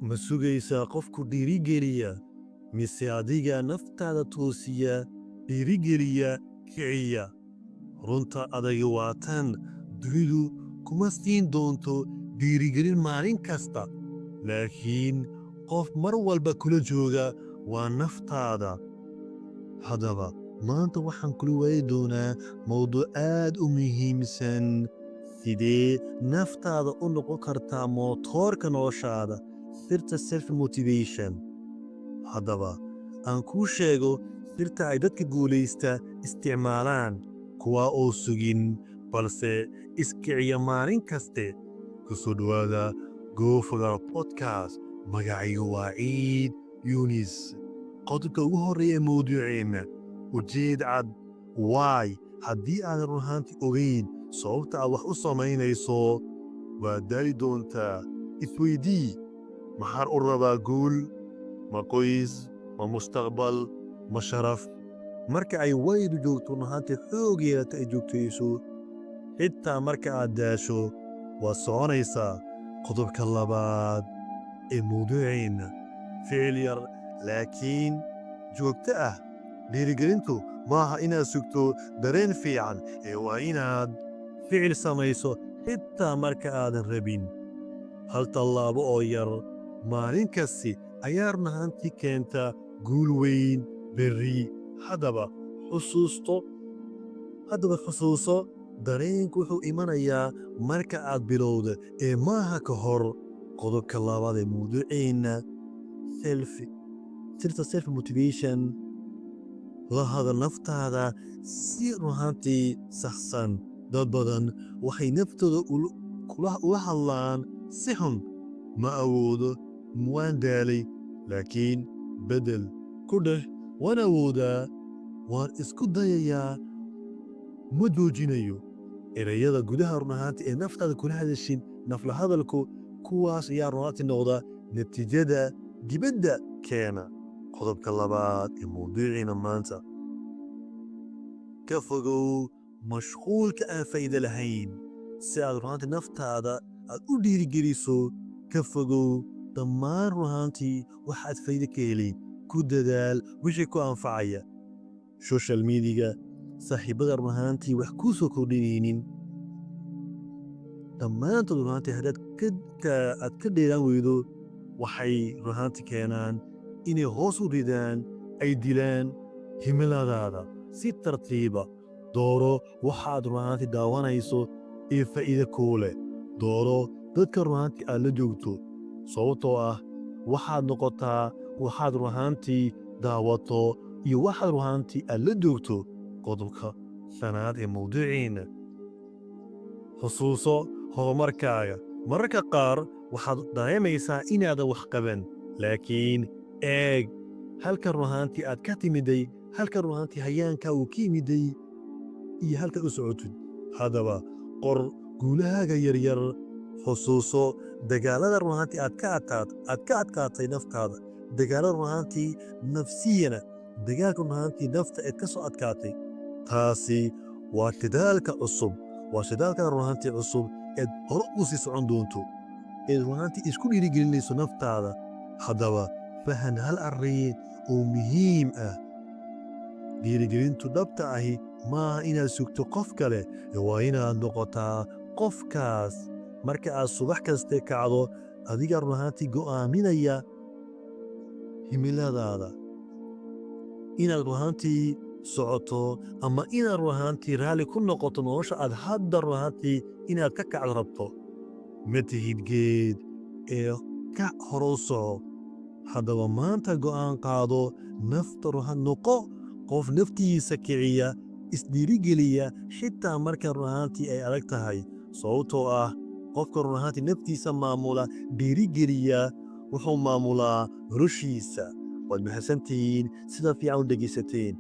ma sugaysaa qof ku dhiirigeliya mise adiga naftaada toosiya dhiirigeliya kiciya runta adagi waa tan dunidu kuma siin doonto dhiirigelin maalin kasta laakiin qof mar walba kula jooga waa naftaada haddaba maanta waxaan kula waadi doonaa mowduuc aad u muhiimsan sidee naftaada u noqon kartaa mootoorka noloshaada sirta self motivation haddaba aan kuu sheego sirta ay dadka guulaysta isticmaalaan kuwaa oo sugin balse iskiciya maalin kaste ku soo dhowaada goofagar podcast magacaygu waa ciid yunis qodobka ugu horreeya ee mawduuceenna ujeed cad waay haddii aadan run ahaantii ogayn sababta aad wax u samaynayso waad daali doontaa isweydii maxaan u rabaa guul ma qoys ma mustaqbal ma sharaf marka ay waydu joogto run ahaantii xoog yeelata ay joogtayso xitaa marka aad daasho waad soconaysaa qodobka labaad ee mawduuceenna ficil yar laakiin joogto ah dhiirigelintu maaha inaad sugto dareen fiican ee waa inaad ficil samayso xitaa marka aadan rabin hal tallaabo oo yar maalin kasti ayaa run ahaantii keenta guul weyn berri haddaba xusuuso dareenku wuxuu imanayaa marka aad bilowda ee maaha ka hor qodobka labaad ee mawduuceenna sirta self motivation la hadal naftaada si run ahaantii saxsan dad badan waxay naftooda ula hadlaan si xun ma awoodo waan daalay laakiin beddel ku dheh waan awoodaa waan isku dayayaa ma joojinayo erayada gudaha run ahaantii ee naftaada kula hadashin nafla hadalku kuwaas ayaa run ahaantii noqda natiijada dibadda keena qodobka labaad ee mawduuciina maanta ka fogow mashquulka aan faa'iido lahayn si aad run ahaantii naftaada aad u dhiirigeliso ka fogow dhammaan run ahaantii waxaad faa'iido ka helayn ku dadaal wixii ku anfacaya social mediga saaxiibada run ahaantii wax kuu soo kordhinaynin dhammaantood run ahaantii haddaad aad ka dheeraan weydo waxay run ahaantii keenaan inay hoos u ridaan ay dilaan himiladaada si tartiiba dooro waxaad run ahaantii daawanayso ee faa'iide kuu leh dooro dadka run ahaantii aad la joogto sababtoo ah waxaad noqotaa waxaad run ahaantii daawato iyo waxaad run ahaantii aad la joogto qodobka shanaad ee mawduuciina xusuuso horumarkaaga mararka qaar waxaad dareemaysaa inaadan wax qaban laakiin eeg halka run ahaantii aad ka timiday halka run ahaantii hayaankaa uu ka yimiday iyo halkaad u socotid haddaba qor guulahaaga yaryar xusuuso dagaallada run ahaantii aad ka adkaatay naftaada dagaallada run ahaantii nafsiyana dagaalka run ahaantii nafta eed ka soo adkaatay taasi waa shidaalka cusub waa shidaalka run ahaantii cusub eed hore u sii socon doonto eed run ahaantii isku dhiirigelinayso naftaada haddaba fahan hal arrin oo muhiim ah dhiirigelintu dhabta ahi maaha inaad sugto qof kale waa inaad noqotaa qofkaas marka aad subax kaste kacdo adiga run ahaantii go'aaminaya himiladaada inaad run ahaantii socoto ama inaad run ahaantii raalli ku noqoto nolosha aad hadda run ahaantii inaad ka kacdo rabto ma tihid geed ee ka horow soco haddaba maanta go'aan qaado nafta run noqo qof naftiisa kiciya isdhiirigeliya xitaa marka run ahaantii ay adag tahay sababtoo ah qofka run ahaantii naftiisa maamula dhiirigeliya wuxuu maamulaa noloshiisa waad mahadsantihiin sida fiican u dhegaysateen